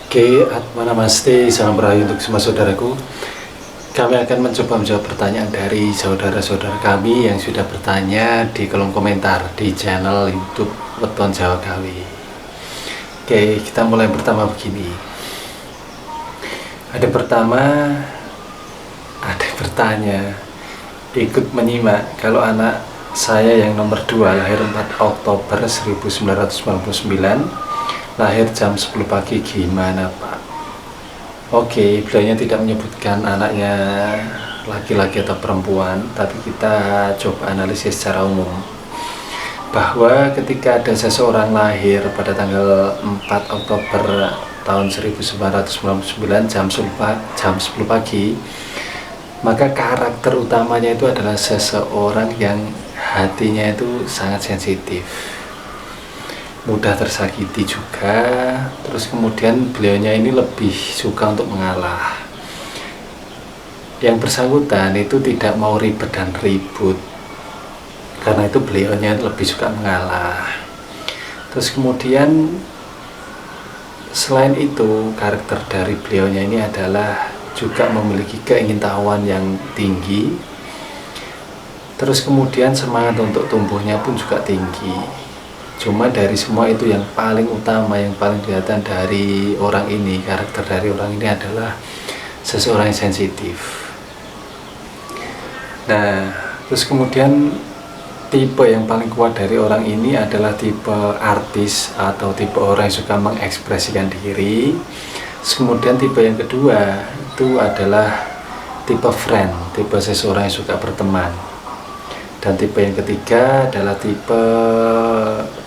Oke, Namaste, salam rahayu untuk semua saudaraku. Kami akan mencoba menjawab pertanyaan dari saudara-saudara kami yang sudah bertanya di kolom komentar di channel YouTube Weton Jawa Gawi. Oke, kita mulai pertama begini. Ada bertanya, ikut menyimak kalau anak saya yang nomor 2 lahir 4 Oktober 1999, lahir jam 10 pagi, gimana Pak? Oke, beliaunya tidak menyebutkan anaknya laki-laki atau perempuan, tapi kita coba analisis secara umum bahwa ketika ada seseorang lahir pada tanggal 4 Oktober tahun 1999 jam 10 pagi, maka karakter utamanya itu adalah seseorang yang hatinya itu sangat sensitif, mudah tersakiti juga. Terus kemudian beliaunya ini lebih suka untuk mengalah. Yang bersangkutan itu tidak mau ribet dan ribut, karena itu beliaunya lebih suka mengalah. Terus kemudian selain itu, karakter dari beliaunya ini adalah juga memiliki keingintahuan yang tinggi. Terus kemudian semangat untuk tumbuhnya pun juga tinggi. Cuma dari semua itu yang paling utama, yang paling kelihatan dari orang ini, karakter dari orang ini adalah seseorang yang sensitif. Nah, terus kemudian tipe yang paling kuat dari orang ini adalah tipe artis atau tipe orang yang suka mengekspresikan diri. Terus kemudian tipe yang kedua itu adalah tipe friend, tipe seseorang yang suka berteman. Dan tipe yang ketiga adalah tipe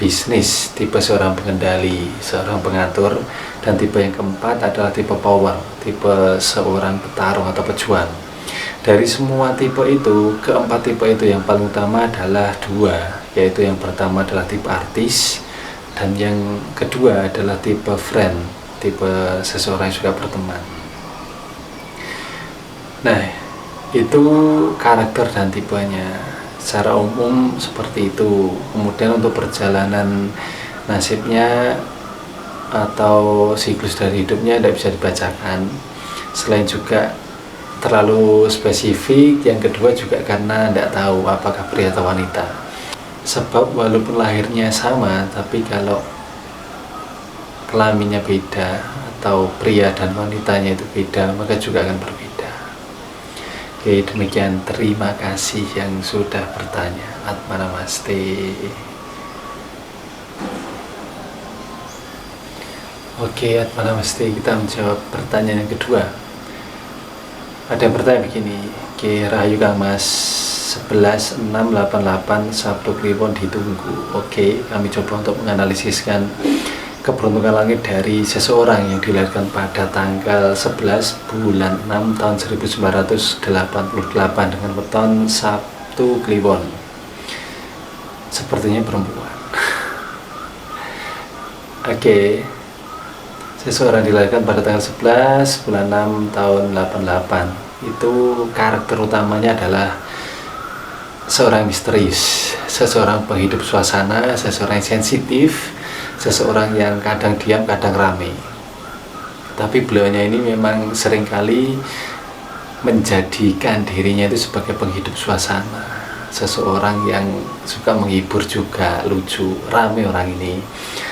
bisnis, tipe seorang pengendali, seorang pengatur. Dan tipe yang keempat adalah tipe power, tipe seorang petarung atau pejuang. Dari semua tipe itu, keempat tipe itu yang paling utama adalah dua, yaitu yang pertama adalah tipe artis, dan yang kedua adalah tipe friend, tipe seseorang yang suka berteman. Nah, itu karakter dan tipenya. Secara umum seperti itu. Kemudian untuk perjalanan nasibnya atau siklus dari hidupnya tidak bisa dibacakan. Selain juga terlalu spesifik, yang kedua juga karena tidak tahu apakah pria atau wanita. Sebab walaupun lahirnya sama, tapi kalau kelaminnya beda atau pria dan wanitanya itu beda, maka juga akan berbeda. Oke, demikian, terima kasih yang sudah bertanya. Namaste. Oke, Namaste, kita menjawab pertanyaan yang kedua. Ada yang bertanya begini, Oke, Rahayu Kang Mas 11688 Sabtu Kliwon ditunggu. Oke, kami coba untuk menganalisiskan keberuntungan langit dari seseorang yang dilahirkan pada tanggal 11 bulan 6 tahun 1988 dengan weton Sabtu Kliwon. Sepertinya perempuan. Oke. Seseorang dilahirkan pada tanggal 11 bulan 6 tahun 88. Itu karakter utamanya adalah seorang misterius, seseorang penghidup suasana, seseorang yang sensitif, seseorang yang kadang diam, kadang rame. Tapi beliaunya ini memang seringkali menjadikan dirinya itu sebagai penghidup suasana, seseorang yang suka menghibur juga, lucu, rame orang ini.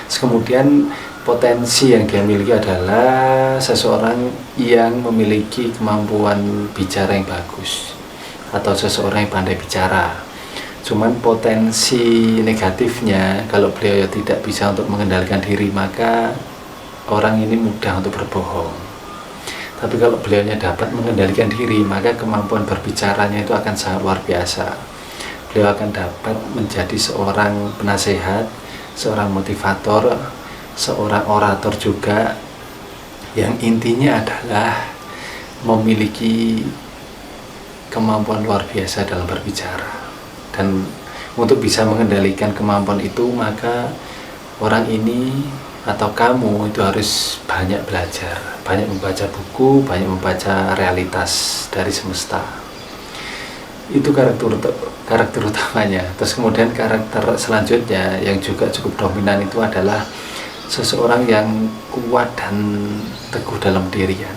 Kemudian potensi yang dia miliki adalah seseorang yang memiliki kemampuan bicara yang bagus, atau seseorang yang pandai bicara. Cuman potensi negatifnya, kalau beliau tidak bisa untuk mengendalikan diri, maka orang ini mudah untuk berbohong. Tapi kalau beliaunya dapat mengendalikan diri, maka kemampuan berbicaranya itu akan sangat luar biasa. Beliau akan dapat menjadi seorang penasehat, seorang motivator, seorang orator juga, yang intinya adalah memiliki kemampuan luar biasa dalam berbicara. Dan untuk bisa mengendalikan kemampuan itu, maka orang ini atau kamu itu harus banyak belajar, banyak membaca buku, banyak membaca realitas dari semesta. Itu karakter utamanya. Terus kemudian karakter selanjutnya yang juga cukup dominan itu adalah seseorang yang kuat dan teguh dalam dirinya.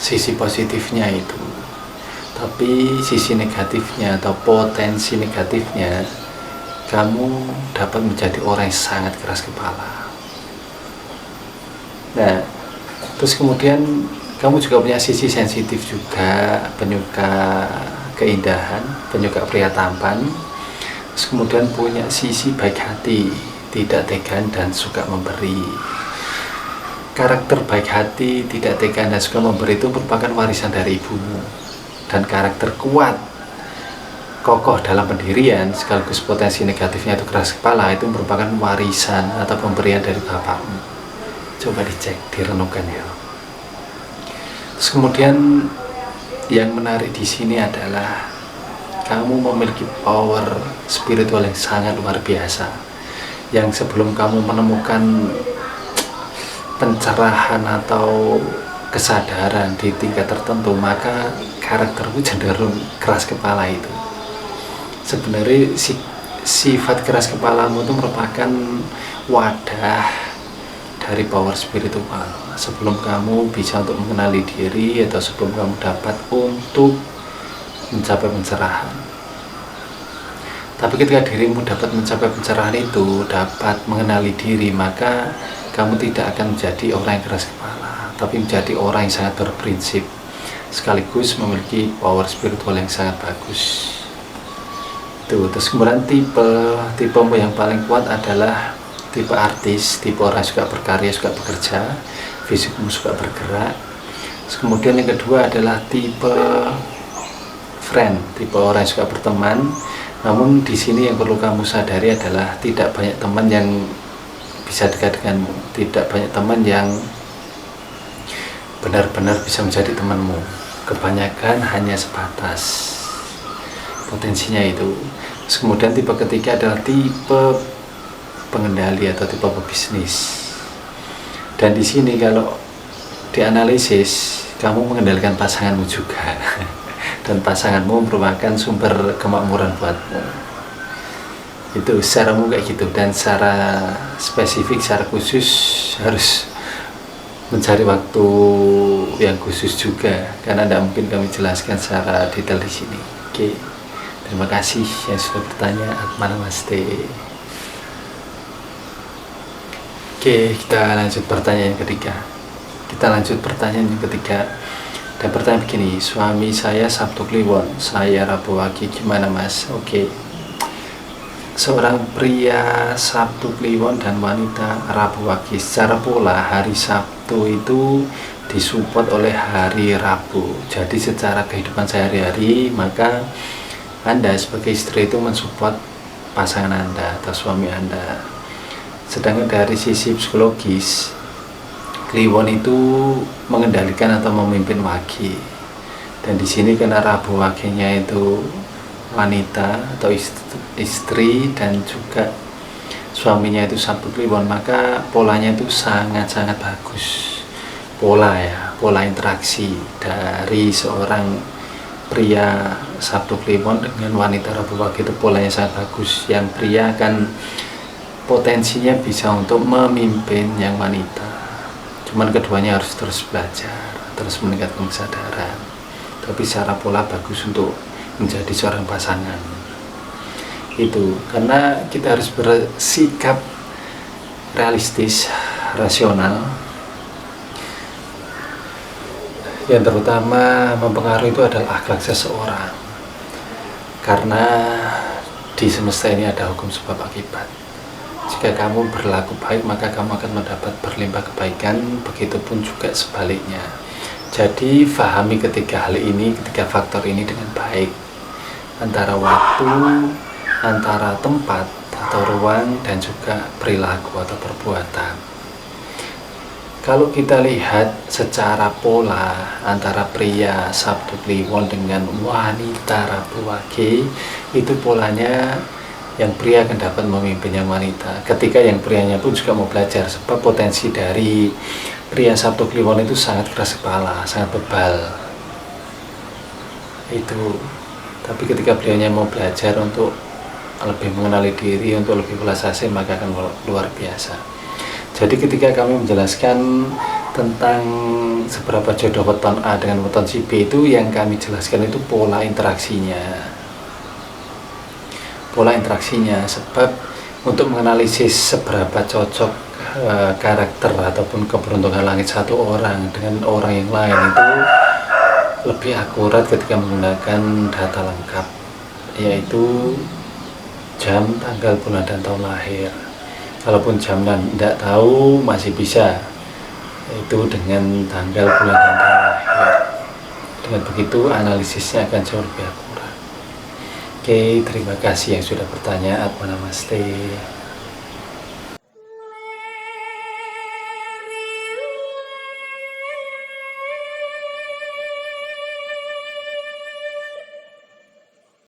Sisi positifnya itu. Tapi sisi negatifnya atau potensi negatifnya, kamu dapat menjadi orang yang sangat keras kepala. Nah, terus kemudian kamu juga punya sisi sensitif juga, penyuka keindahan, penyuka pria tampan. Terus kemudian punya sisi baik hati, tidak tegan dan suka memberi. Karakter baik hati, tidak tegan dan suka memberi itu merupakan warisan dari ibumu. Dan karakter kuat, kokoh dalam pendirian sekaligus potensi negatifnya itu keras kepala, itu merupakan warisan atau pemberian dari bapakmu. Coba dicek, direnungkan ya. Terus kemudian yang menarik di sini adalah kamu memiliki power spiritual yang sangat luar biasa, yang sebelum kamu menemukan pencerahan atau kesadaran di tingkat tertentu, maka karaktermu cenderung keras kepala itu. Sebenarnya sifat keras kepalamu itu merupakan wadah dari power spiritual. Sebelum kamu bisa untuk mengenali diri atau sebelum kamu dapat untuk mencapai pencerahan. Tapi ketika dirimu dapat mencapai pencerahan itu, dapat mengenali diri, maka kamu tidak akan menjadi orang yang keras kepala, tapi menjadi orang yang sangat berprinsip, sekaligus memiliki power spiritual yang sangat bagus. Terus kemudian tipemu yang paling kuat adalah tipe artis, tipe orang yang suka berkarya, suka bekerja, fisikmu suka bergerak. Terus kemudian yang kedua adalah tipe friend, tipe orang yang suka berteman. Namun di sini yang perlu kamu sadari adalah tidak banyak teman yang bisa dekat denganmu, tidak banyak teman yang benar-benar bisa menjadi temanmu. Kebanyakan hanya sebatas potensinya itu. Terus kemudian tipe ketiga adalah tipe pengendali atau tipe pebisnis. Dan di sini kalau dianalisis, kamu mengendalikan pasanganmu juga. Dan pasanganmu merupakan sumber kemakmuran buatmu. Itu secara umum kayak gitu. Dan secara spesifik, secara khusus harus mencari waktu yang khusus juga, karena tidak mungkin kami jelaskan secara detail di sini. Oke, terima kasih yang sudah bertanya. Namaste. Oke, kita lanjut pertanyaan yang ketiga. Dan pertanyaan begini, suami saya Sabtu Kliwon, saya Rabu Wage, gimana mas? Oke. Seorang pria Sabtu Kliwon dan wanita Rabu Wage, secara pola hari Sabtu itu disupport oleh hari Rabu. Jadi secara kehidupan sehari-hari, maka Anda sebagai istri itu mensupport pasangan Anda atau suami Anda. Sedangkan dari sisi psikologis, Kliwon itu mengendalikan atau memimpin Wage. Dan di sini karena Rabu Wage-nya itu wanita atau istri dan juga suaminya itu Sabtu Kliwon, maka polanya itu sangat-sangat bagus. Pola interaksi dari seorang pria Sabtu Kliwon dengan wanita Rabu Wage itu polanya sangat bagus. Yang pria kan potensinya bisa untuk memimpin yang wanita. Cuman keduanya harus terus belajar, terus meningkatkan kesadaran. Tapi secara pola bagus untuk menjadi seorang pasangan. Itu karena kita harus bersikap realistis, rasional. Yang terutama mempengaruhi itu adalah akhlak seseorang. Karena di semesta ini ada hukum sebab akibat. Jika kamu berlaku baik, maka kamu akan mendapat berlimpah kebaikan, begitupun juga sebaliknya. Jadi pahami ketiga hal ini, ketiga faktor ini dengan baik. Antara waktu, antara tempat atau ruang, dan juga perilaku atau perbuatan. Kalau kita lihat secara pola antara pria Sabtu Kliwon dengan wanita Rabu Wage, itu polanya yang pria akan dapat memimpin yang wanita. Ketika yang prianya pun juga mau belajar, sebab potensi dari pria Sabtu Kliwon itu sangat keras kepala, sangat bebal. Itu. Tapi ketika prianya mau belajar untuk lebih mengenali diri, untuk lebih welas asih, maka akan luar biasa. Jadi ketika kami menjelaskan tentang seberapa jodoh weton A dengan weton si B, itu yang kami jelaskan itu pola interaksinya. Sebab untuk menganalisis seberapa cocok karakter ataupun keberuntungan langit satu orang dengan orang yang lain itu lebih akurat ketika menggunakan data lengkap, yaitu jam, tanggal, bulan, dan tahun lahir. Kalaupun jam dan tidak tahu, masih bisa, yaitu dengan tanggal, bulan, dan tahun lahir. Dengan begitu analisisnya akan jauh lebih akurat. Oke, terima kasih yang sudah bertanya. Namaste.